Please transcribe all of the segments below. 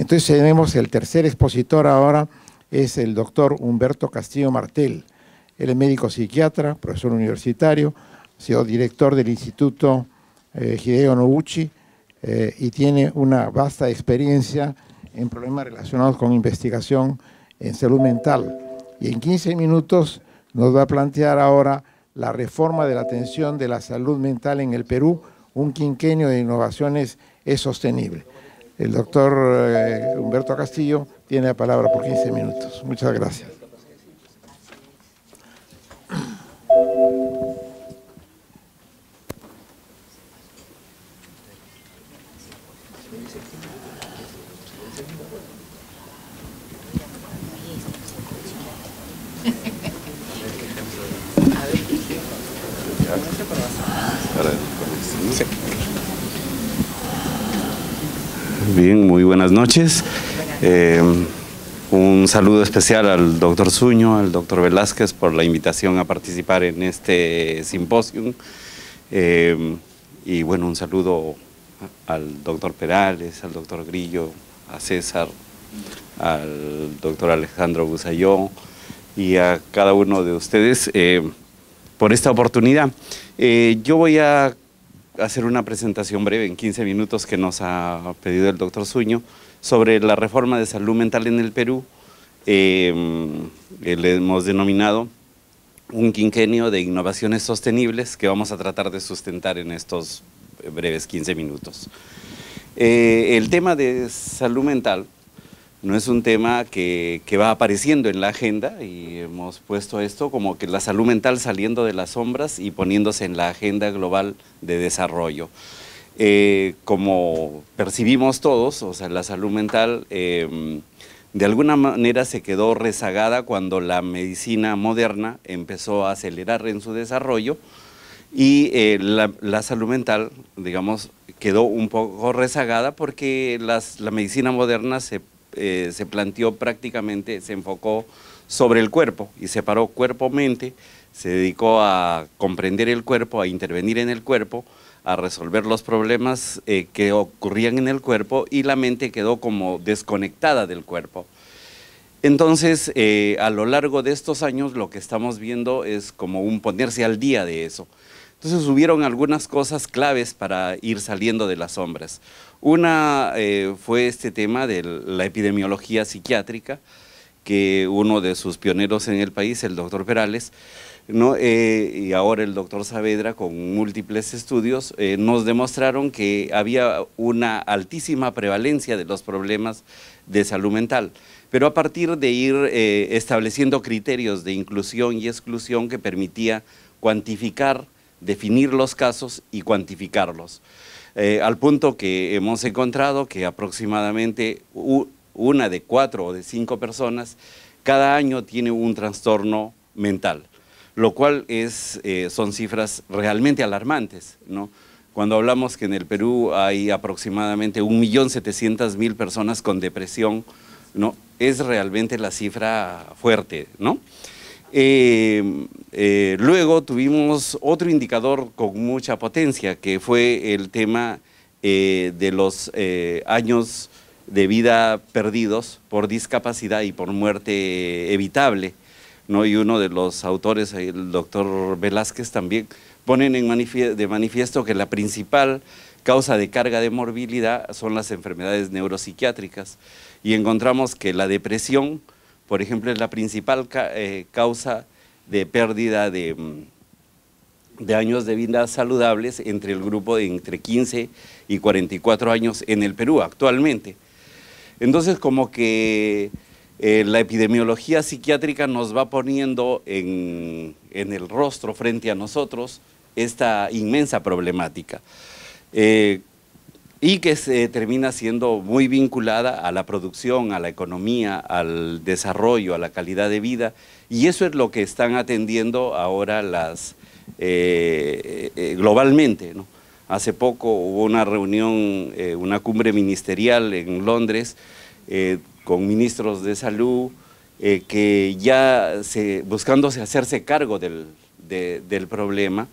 Entonces tenemos el tercer expositor ahora, es el doctor Humberto Castillo Martel. Él es médico psiquiatra, profesor universitario, ha sido director del Instituto Hideo Noguchi y tiene una vasta experiencia en problemas relacionados con investigación en salud mental. Y en 15 minutos nos va a plantear ahora la reforma de la atención de la salud mental en el Perú, un quinquenio de innovaciones es sostenible. El doctor Humberto Castillo tiene la palabra por 15 minutos. Muchas gracias. Bien, muy buenas noches. Un saludo especial al doctor Suño, al doctor Velázquez por la invitación a participar en este simposio. Y bueno, un saludo al doctor Perales, al doctor Grillo, a César, al doctor Alejandro Busayó y a cada uno de ustedes por esta oportunidad. Yo voy a hacer una presentación breve en 15 minutos que nos ha pedido el doctor Suño sobre la reforma de salud mental en el Perú. Le hemos denominado un quinquenio de innovaciones sostenibles que vamos a tratar de sustentar en estos breves 15 minutos. El tema de salud mental no es un tema que va apareciendo en la agenda y hemos puesto esto como que la salud mental saliendo de las sombras y poniéndose en la agenda global de desarrollo. Como percibimos todos, o sea, la salud mental de alguna manera se quedó rezagada cuando la medicina moderna empezó a acelerar en su desarrollo y la salud mental, digamos, quedó un poco rezagada porque la medicina moderna se planteó prácticamente, se enfocó sobre el cuerpo y separó cuerpo-mente, se dedicó a comprender el cuerpo, a intervenir en el cuerpo, a resolver los problemas que ocurrían en el cuerpo y la mente quedó como desconectada del cuerpo. Entonces, a lo largo de estos años lo que estamos viendo es como un ponerse al día de eso. Entonces hubieron algunas cosas claves para ir saliendo de las sombras. Una fue este tema de la epidemiología psiquiátrica, que uno de sus pioneros en el país, el doctor Perales, ¿no? Y ahora el doctor Saavedra, con múltiples estudios, nos demostraron que había una altísima prevalencia de los problemas de salud mental, pero a partir de ir estableciendo criterios de inclusión y exclusión que permitía cuantificar, definir los casos y cuantificarlos. Al punto que hemos encontrado que aproximadamente una de 4 o de 5 personas cada año tiene un trastorno mental, lo cual son cifras realmente alarmantes, ¿no? Cuando hablamos que en el Perú hay aproximadamente 1.700.000 personas con depresión, ¿no? Es realmente la cifra fuerte, ¿no? Luego tuvimos otro indicador con mucha potencia, que fue el tema de los años de vida perdidos por discapacidad y por muerte evitable, ¿no? Y uno de los autores, el doctor Velázquez, también ponen de manifiesto que la principal causa de carga de morbilidad son las enfermedades neuropsiquiátricas, y encontramos que la depresión, por ejemplo, es la principal causa de pérdida de años de vida saludables entre el grupo de entre 15 y 44 años en el Perú actualmente. Entonces, como que la epidemiología psiquiátrica nos va poniendo en el rostro frente a nosotros esta inmensa problemática. Y que se termina siendo muy vinculada a la producción, a la economía, al desarrollo, a la calidad de vida, y eso es lo que están atendiendo ahora globalmente, ¿no? Hace poco hubo una reunión, una cumbre ministerial en Londres con ministros de salud que ya buscándose hacerse cargo del problema,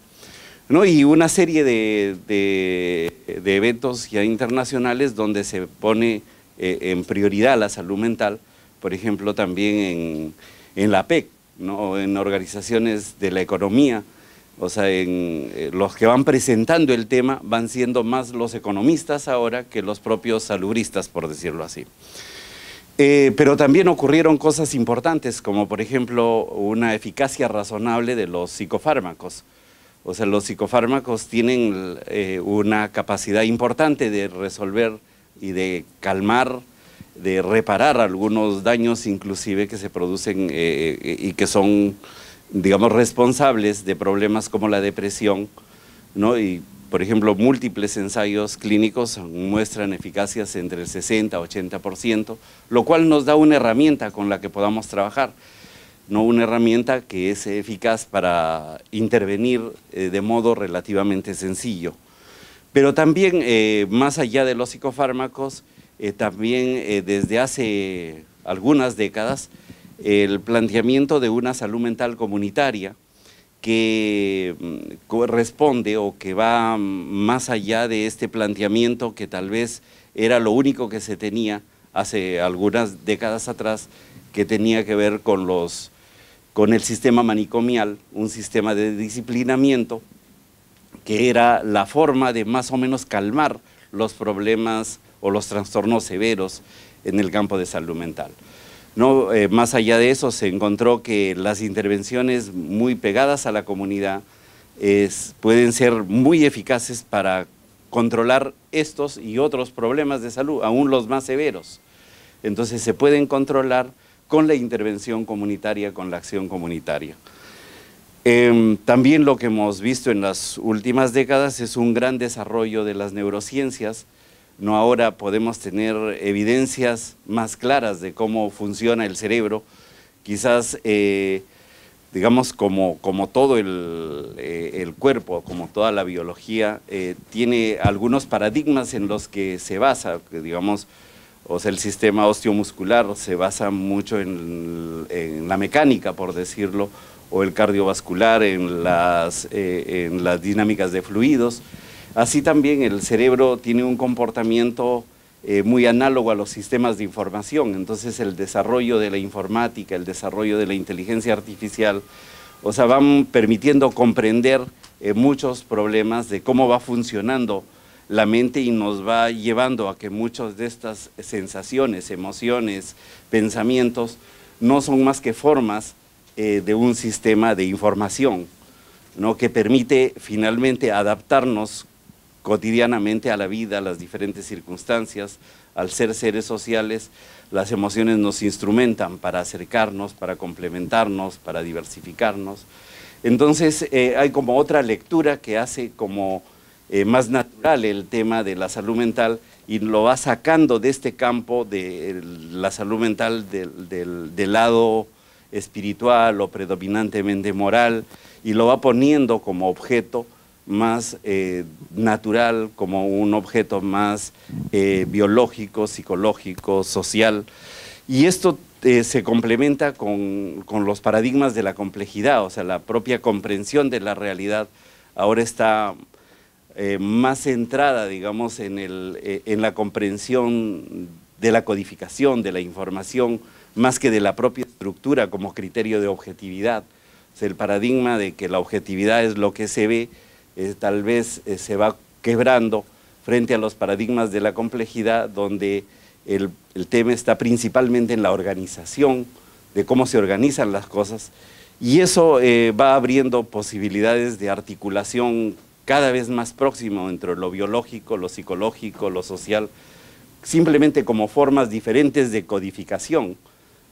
¿no? Y una serie de eventos ya internacionales donde se pone en prioridad la salud mental, por ejemplo, también en la PEC, ¿no? En organizaciones de la economía, o sea, los que van presentando el tema van siendo más los economistas ahora que los propios salubristas, por decirlo así. Pero también ocurrieron cosas importantes, como por ejemplo una eficacia razonable de los psicofármacos. O sea, los psicofármacos tienen una capacidad importante de resolver y de calmar, de reparar algunos daños inclusive que se producen y que son, digamos, responsables de problemas como la depresión, ¿no? Y, por ejemplo, múltiples ensayos clínicos muestran eficacias entre el 60 y 80%, lo cual nos da una herramienta con la que podamos trabajar, ¿no? Una herramienta que es eficaz para intervenir de modo relativamente sencillo. Pero también, más allá de los psicofármacos, también desde hace algunas décadas, el planteamiento de una salud mental comunitaria que corresponde o que va más allá de este planteamiento que tal vez era lo único que se tenía hace algunas décadas atrás, que tenía que ver con el sistema manicomial, un sistema de disciplinamiento que era la forma de más o menos calmar los problemas o los trastornos severos en el campo de salud mental. ¿No? Más allá de eso, se encontró que las intervenciones muy pegadas a la comunidad pueden ser muy eficaces para controlar estos y otros problemas de salud, aún los más severos. Entonces se pueden controlar con la intervención comunitaria, con la acción comunitaria. También lo que hemos visto en las últimas décadas es un gran desarrollo de las neurociencias. No, ahora podemos tener evidencias más claras de cómo funciona el cerebro, quizás, digamos, como todo el cuerpo, como toda la biología, tiene algunos paradigmas en los que se basa, digamos, o sea, el sistema osteomuscular se basa mucho en la mecánica, por decirlo, o el cardiovascular en las dinámicas de fluidos. Así también el cerebro tiene un comportamiento muy análogo a los sistemas de información, entonces el desarrollo de la informática, el desarrollo de la inteligencia artificial, o sea, van permitiendo comprender muchos problemas de cómo va funcionando la mente y nos va llevando a que muchas de estas sensaciones, emociones, pensamientos no son más que formas de un sistema de información, ¿no? Que permite finalmente adaptarnos cotidianamente a la vida, a las diferentes circunstancias. Al ser seres sociales, las emociones nos instrumentan para acercarnos, para complementarnos, para diversificarnos. Entonces hay como otra lectura que hace como más natural el tema de la salud mental y lo va sacando de este campo de la salud mental del lado espiritual o predominantemente moral y lo va poniendo como objeto más natural, como un objeto más biológico, psicológico, social. Y esto se complementa con los paradigmas de la complejidad, o sea, la propia comprensión de la realidad ahora está más centrada, digamos, en la comprensión de la codificación, de la información, más que de la propia estructura como criterio de objetividad. O sea, el paradigma de que la objetividad es lo que se ve, tal vez se va quebrando frente a los paradigmas de la complejidad, donde el tema está principalmente en la organización, de cómo se organizan las cosas, y eso va abriendo posibilidades de articulación cada vez más próximo entre lo biológico, lo psicológico, lo social, simplemente como formas diferentes de codificación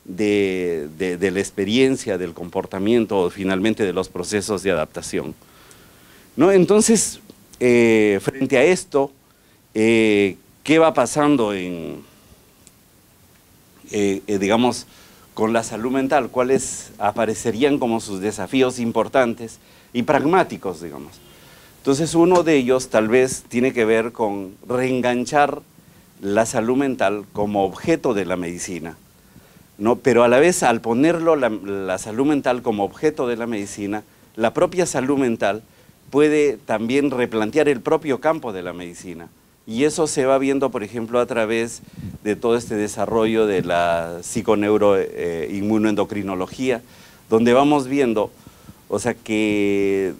de la experiencia, del comportamiento o finalmente de los procesos de adaptación, ¿no? Entonces, frente a esto, ¿qué va pasando digamos, con la salud mental? ¿Cuáles aparecerían como sus desafíos importantes y pragmáticos, digamos? Entonces, uno de ellos tal vez tiene que ver con reenganchar la salud mental como objeto de la medicina, ¿no? Pero a la vez, al ponerlo la salud mental como objeto de la medicina, la propia salud mental puede también replantear el propio campo de la medicina. Y eso se va viendo, por ejemplo, a través de todo este desarrollo de la psiconeuroinmunoendocrinología, donde vamos viendo, o sea, que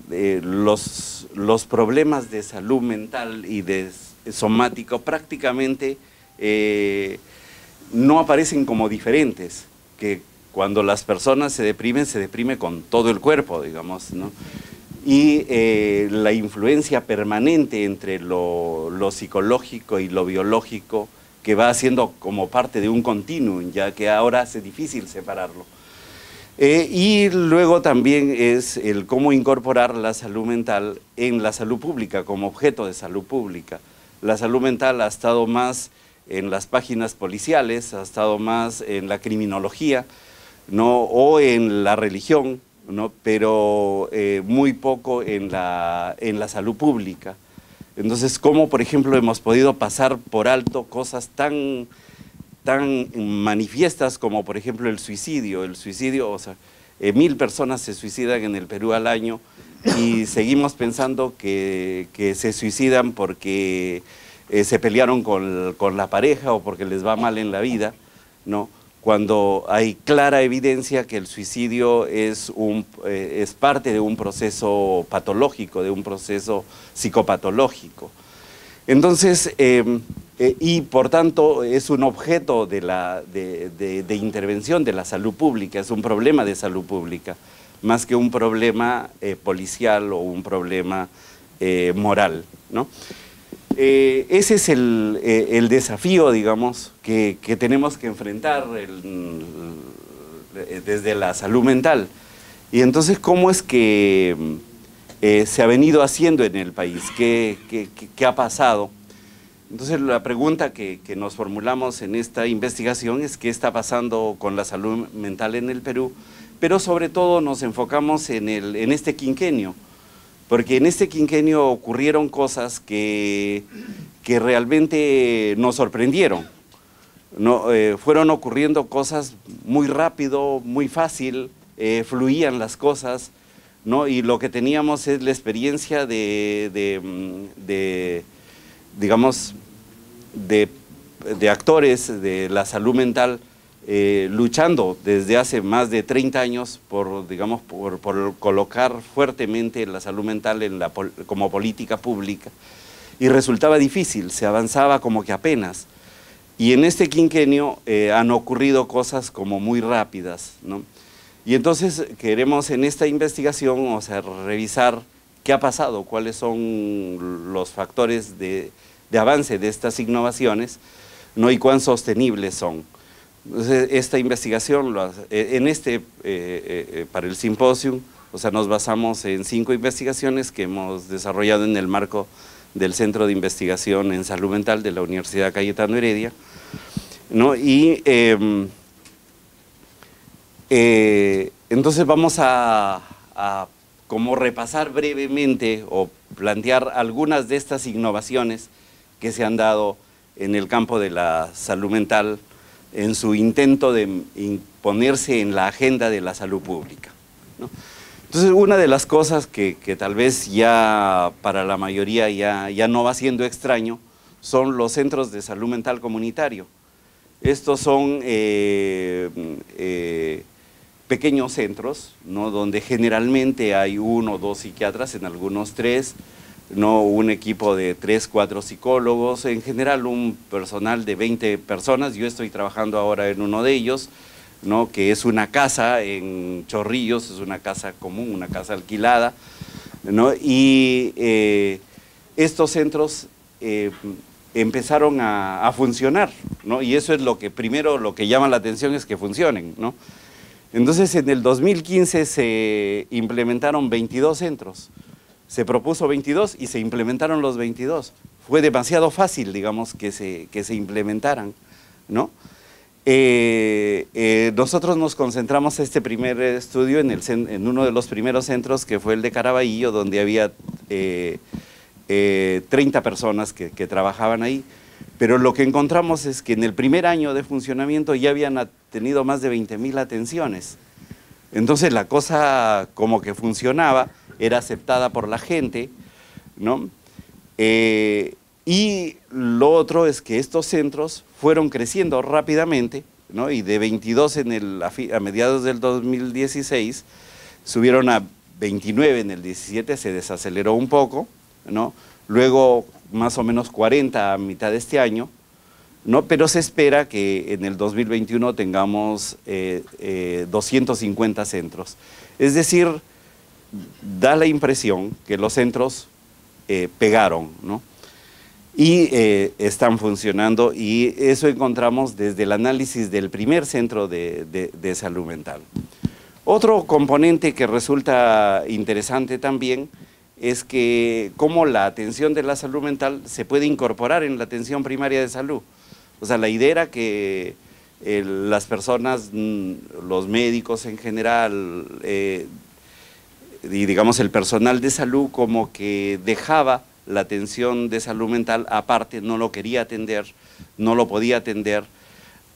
los problemas de salud mental y de somático prácticamente no aparecen como diferentes, que cuando las personas se deprime con todo el cuerpo, digamos, ¿no? Y la influencia permanente entre lo psicológico y lo biológico, que va haciendo como parte de un continuum, ya que ahora hace difícil separarlo. Y luego también es el cómo incorporar la salud mental en la salud pública, como objeto de salud pública. La salud mental ha estado más en las páginas policiales, ha estado más en la criminología, ¿no? O en la religión, ¿no? Pero muy poco en la salud pública. Entonces, ¿cómo, por ejemplo, hemos podido pasar por alto cosas tan manifiestas como, por ejemplo, el suicidio? El suicidio, o sea, 1000 personas se suicidan en el Perú al año y seguimos pensando que se suicidan porque se pelearon con la pareja o porque les va mal en la vida, ¿no? Cuando hay clara evidencia que el suicidio es parte de un proceso patológico, de un proceso psicopatológico. Entonces, y por tanto es un objeto de intervención de la salud pública, es un problema de salud pública, más que un problema policial o un problema moral, ¿no? Ese es el desafío, digamos, que tenemos que enfrentar desde la salud mental. Y entonces, ¿cómo es que se ha venido haciendo en el país? ¿Qué ha pasado? Entonces, la pregunta que nos formulamos en esta investigación es qué está pasando con la salud mental en el Perú, pero sobre todo nos enfocamos en este quinquenio, porque en este quinquenio ocurrieron cosas que realmente nos sorprendieron, ¿no? Fueron ocurriendo cosas muy rápido, muy fácil, fluían las cosas, ¿no? Y lo que teníamos es la experiencia digamos, de actores de la salud mental luchando desde hace más de 30 años por colocar fuertemente la salud mental como política pública, y resultaba difícil, se avanzaba como que apenas. Y en este quinquenio han ocurrido cosas como muy rápidas, ¿no? Y entonces queremos en esta investigación, o sea, revisar qué ha pasado, cuáles son los factores de avance de estas innovaciones, ¿no? Y cuán sostenibles son. Entonces, esta investigación, para el simposio, o sea, nos basamos en 5 investigaciones que hemos desarrollado en el marco del Centro de Investigación en Salud Mental de la Universidad Cayetano Heredia, ¿no? Y entonces vamos a como repasar brevemente o plantear algunas de estas innovaciones que se han dado en el campo de la salud mental en su intento de imponerse en la agenda de la salud pública, ¿no? Entonces, una de las cosas que tal vez ya para la mayoría ya no va siendo extraño son los centros de salud mental comunitario. Estos son pequeños centros, ¿no? Donde generalmente hay 1 o 2 psiquiatras, en algunos 3, ¿no? Un equipo de 3, 4 psicólogos, en general un personal de 20 personas. Yo estoy trabajando ahora en uno de ellos, ¿no? Que es una casa en Chorrillos, es una casa común, una casa alquilada, ¿no? Y estos centros empezaron a funcionar, ¿no? Y eso es lo que primero, lo que llama la atención es que funcionen, ¿no? Entonces, en el 2015 se implementaron 22 centros. Se propuso 22 y se implementaron los 22. Fue demasiado fácil, digamos, que se implementaran, ¿no? Nosotros nos concentramos este primer estudio en uno de los primeros centros, que fue el de Caraballo, donde había 30 personas que trabajaban ahí. Pero lo que encontramos es que en el primer año de funcionamiento ya habían tenido más de 20.000 atenciones. Entonces la cosa como que funcionaba, era aceptada por la gente, ¿no? Y lo otro es que estos centros fueron creciendo rápidamente, ¿no? Y de 22 a mediados del 2016 subieron a 29 en el 17, se desaceleró un poco, ¿no? Luego más o menos 40 a mitad de este año, ¿no? Pero se espera que en el 2021 tengamos 250 centros. Es decir, da la impresión que los centros pegaron, ¿no? Y están funcionando, y eso encontramos desde el análisis del primer centro de salud mental. Otro componente que resulta interesante también es que cómo la atención de la salud mental se puede incorporar en la atención primaria de salud. O sea, la idea era que las personas, los médicos en general, y digamos el personal de salud, como que dejaba la atención de salud mental aparte, no lo quería atender, no lo podía atender,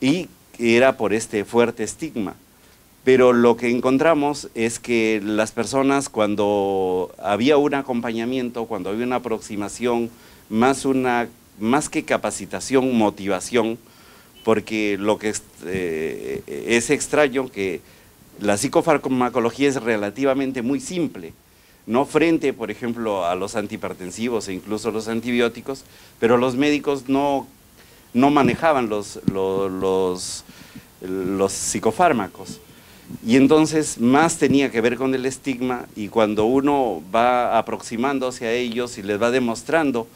y era por este fuerte estigma. Pero lo que encontramos es que las personas, cuando había un acompañamiento, cuando había una aproximación, más que capacitación, motivación, porque lo que es extraño que la psicofarmacología es relativamente muy simple, no frente, por ejemplo, a los antihipertensivos e incluso los antibióticos, pero los médicos no manejaban los psicofármacos. Y entonces más tenía que ver con el estigma, y cuando uno va aproximándose a ellos y les va demostrando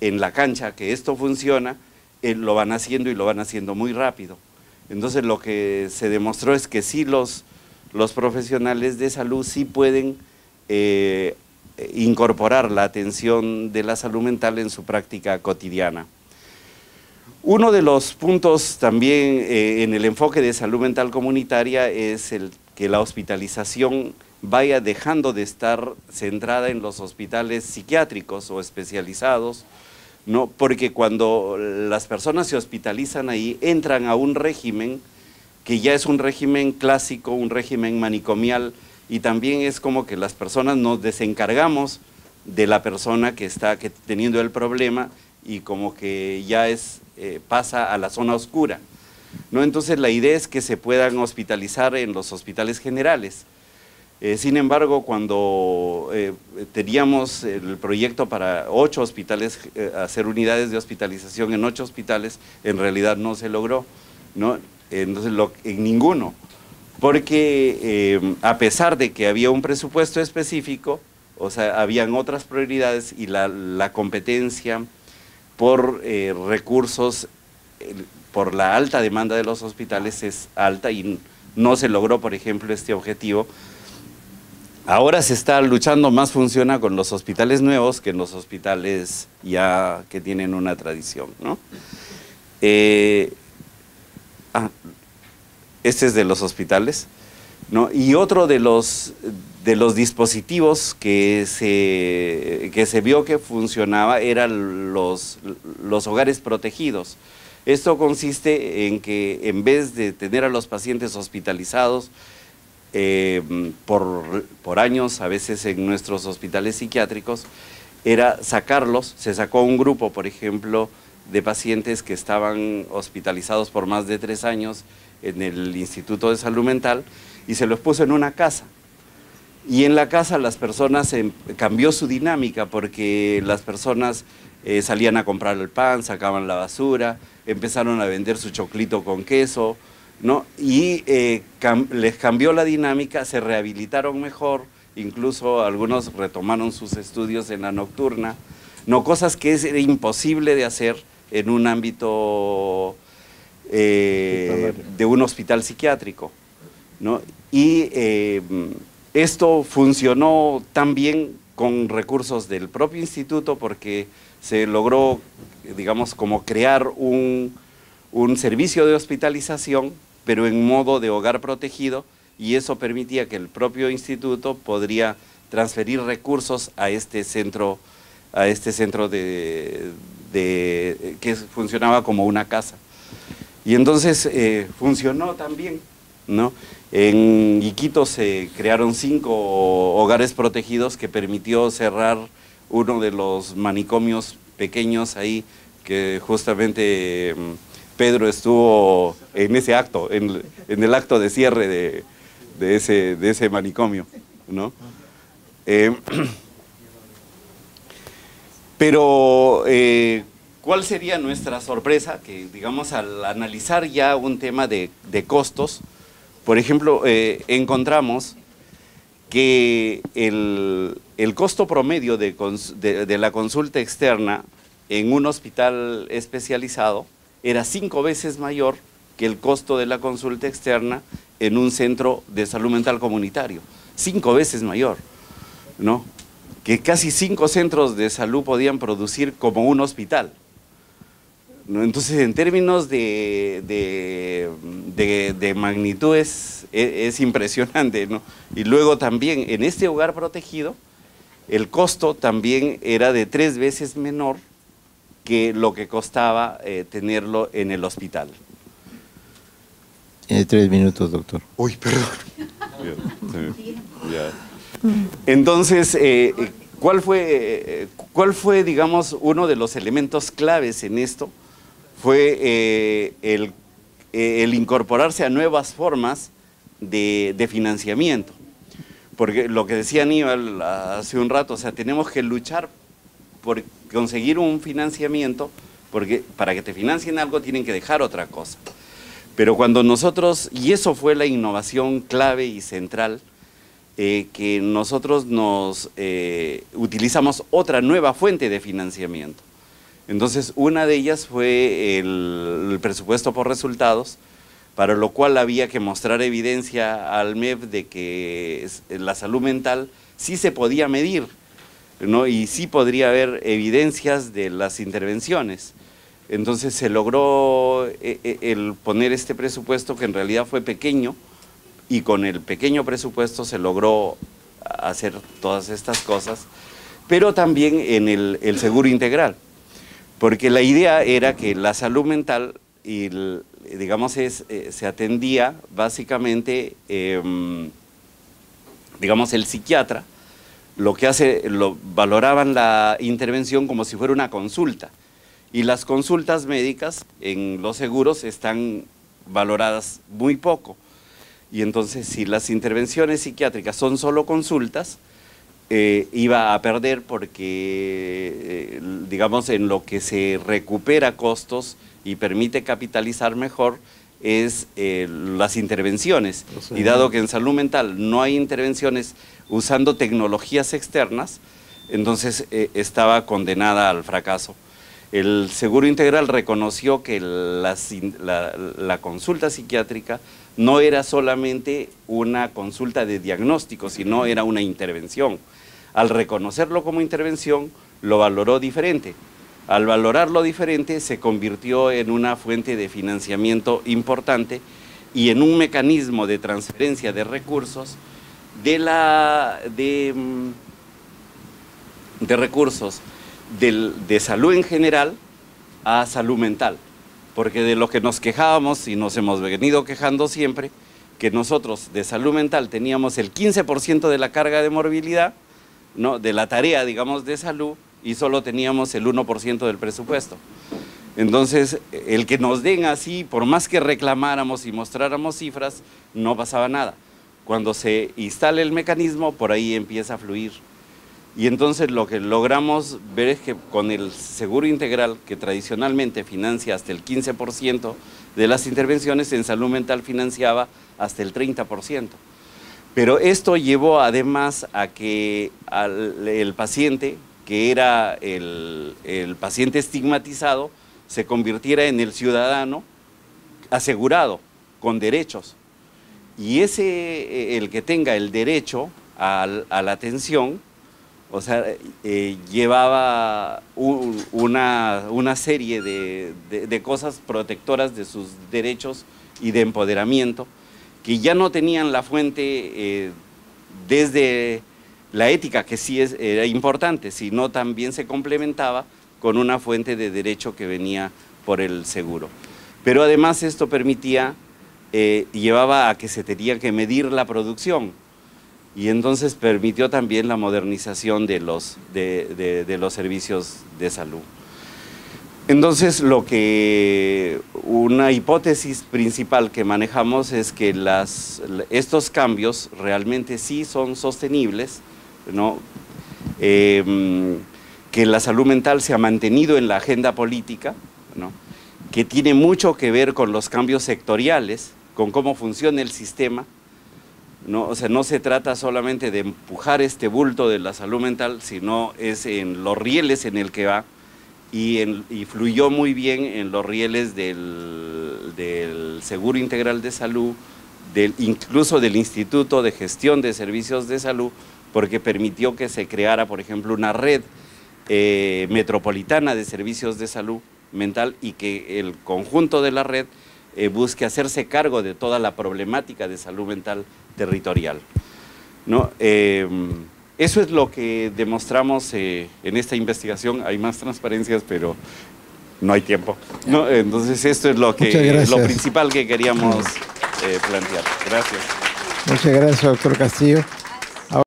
en la cancha que esto funciona, lo van haciendo, y lo van haciendo muy rápido. Entonces lo que se demostró es que sí los profesionales de salud sí pueden incorporar la atención de la salud mental en su práctica cotidiana. Uno de los puntos también en el enfoque de salud mental comunitaria es que la hospitalización vaya dejando de estar centrada en los hospitales psiquiátricos o especializados, ¿no? Porque cuando las personas se hospitalizan ahí, entran a un régimen que ya es un régimen clásico, un régimen manicomial, y también es como que las personas nos desencargamos de la persona que está teniendo el problema, y como que ya pasa a la zona oscura, ¿no? Entonces la idea es que se puedan hospitalizar en los hospitales generales. Sin embargo, cuando teníamos el proyecto para 8 hospitales, hacer unidades de hospitalización en 8 hospitales, en realidad no se logró, ¿no? Entonces en ninguno, porque a pesar de que había un presupuesto específico, o sea, habían otras prioridades, y la competencia por recursos, por la alta demanda de los hospitales es alta, y no se logró, por ejemplo, este objetivo. Ahora se está luchando, más funciona con los hospitales nuevos que en los hospitales ya que tienen una tradición, ¿no? Este es de los hospitales, ¿no? Y otro de los dispositivos que se vio que funcionaba eran los hogares protegidos. Esto consiste en que en vez de tener a los pacientes hospitalizados por años, a veces en nuestros hospitales psiquiátricos, era sacarlos. Se sacó un grupo, por ejemplo, de pacientes que estaban hospitalizados por más de 3 años en el Instituto de Salud Mental, y se los puso en una casa. Y en la casa las personas, cambió su dinámica, porque las personas salían a comprar el pan, sacaban la basura, empezaron a vender su choclito con queso, ¿no? Y les cambió la dinámica, se rehabilitaron mejor, incluso algunos retomaron sus estudios en la nocturna, ¿no? Cosas que es imposible de hacer en un ámbito de un hospital psiquiátrico, ¿no? Y esto funcionó también con recursos del propio instituto, porque se logró, digamos, como crear un servicio de hospitalización, pero en modo de hogar protegido, y eso permitía que el propio instituto podría transferir recursos a este centro que funcionaba como una casa. Y entonces funcionó también, ¿no? En Iquitos se crearon 5 hogares protegidos, que permitió cerrar uno de los manicomios pequeños ahí, que justamente Pedro estuvo en ese acto, en el acto de cierre de ese manicomio, ¿no? Pero, ¿cuál sería nuestra sorpresa? Que, digamos, al analizar ya un tema de costos, por ejemplo, encontramos que el costo promedio de la consulta externa en un hospital especializado era 5 veces mayor que el costo de la consulta externa en un centro de salud mental comunitario. 5 veces mayor, ¿no? Que casi 5 centros de salud podían producir como un hospital, ¿no? Entonces, en términos de magnitud es impresionante, ¿no? Y luego también en este hogar protegido, el costo también era de 3 veces menor que lo que costaba tenerlo en el hospital. Tiene 3 minutos, doctor. Uy, perdón. Ya. Entonces, ¿cuál fue, digamos, uno de los elementos claves en esto? Fue el incorporarse a nuevas formas de financiamiento. Porque lo que decía Aníbal hace un rato, o sea, tenemos que luchar por conseguir un financiamiento, porque para que te financien algo tienen que dejar otra cosa. Pero cuando nosotros, y eso fue la innovación clave y central, que nosotros utilizamos otra nueva fuente de financiamiento. Entonces, una de ellas fue el presupuesto por resultados, para lo cual había que mostrar evidencia al MEF de que la salud mental sí se podía medir, ¿no? Y sí podría haber evidencias de las intervenciones. Entonces se logró el poner este presupuesto, que en realidad fue pequeño, y con el pequeño presupuesto se logró hacer todas estas cosas, pero también en el seguro integral, porque la idea era que la salud mental, digamos, se atendía básicamente, digamos, el psiquiatra, valoraban la intervención como si fuera una consulta, y las consultas médicas en los seguros están valoradas muy poco. Y entonces, si las intervenciones psiquiátricas son solo consultas, iba a perder porque, digamos, en lo que se recupera costos y permite capitalizar mejor es las intervenciones. Y dado que en salud mental no hay intervenciones usando tecnologías externas, entonces estaba condenada al fracaso. El Seguro Integral reconoció que la consulta psiquiátrica no era solamente una consulta de diagnóstico, sino era una intervención. Al reconocerlo como intervención, lo valoró diferente. Al valorarlo diferente, se convirtió en una fuente de financiamiento importante y en un mecanismo de transferencia de recursos de salud en general a salud mental, porque de lo que nos quejábamos y nos hemos venido quejando siempre, que nosotros de salud mental teníamos el 15% de la carga de morbilidad, ¿no?, de la tarea, digamos, de salud, y solo teníamos el 1% del presupuesto. Entonces, el que nos den así, por más que reclamáramos y mostráramos cifras, no pasaba nada. Cuando se instala el mecanismo, por ahí empieza a fluir. Y entonces lo que logramos ver es que con el seguro integral, que tradicionalmente financia hasta el 15% de las intervenciones, en salud mental financiaba hasta el 30%. Pero esto llevó además a que el paciente, que era el paciente estigmatizado, se convirtiera en el ciudadano asegurado, con derechos. Y el que tenga el derecho a la atención, o sea, llevaba una serie de cosas protectoras de sus derechos y de empoderamiento, que ya no tenían la fuente desde la ética, que sí era importante, sino también se complementaba con una fuente de derecho que venía por el seguro. Pero además esto permitía, llevaba a que se tenía que medir la producción, y entonces permitió también la modernización de los servicios de salud. Entonces, una hipótesis principal que manejamos es que estos cambios realmente sí son sostenibles, ¿no? Que la salud mental se ha mantenido en la agenda política, ¿no? Que tiene mucho que ver con los cambios sectoriales, con cómo funciona el sistema, ¿no? O sea, no se trata solamente de empujar este bulto de la salud mental, sino es en los rieles en el que va, y fluyó muy bien en los rieles del Seguro Integral de Salud, incluso del Instituto de Gestión de Servicios de Salud, porque permitió que se creara, por ejemplo, una red metropolitana de servicios de salud mental, y que el conjunto de la red busque hacerse cargo de toda la problemática de salud mental territorial, ¿no? Eso es lo que demostramos en esta investigación. Hay más transparencias, pero no hay tiempo, ¿no? Entonces esto es lo principal que queríamos plantear. Gracias. Muchas gracias, doctor Castillo.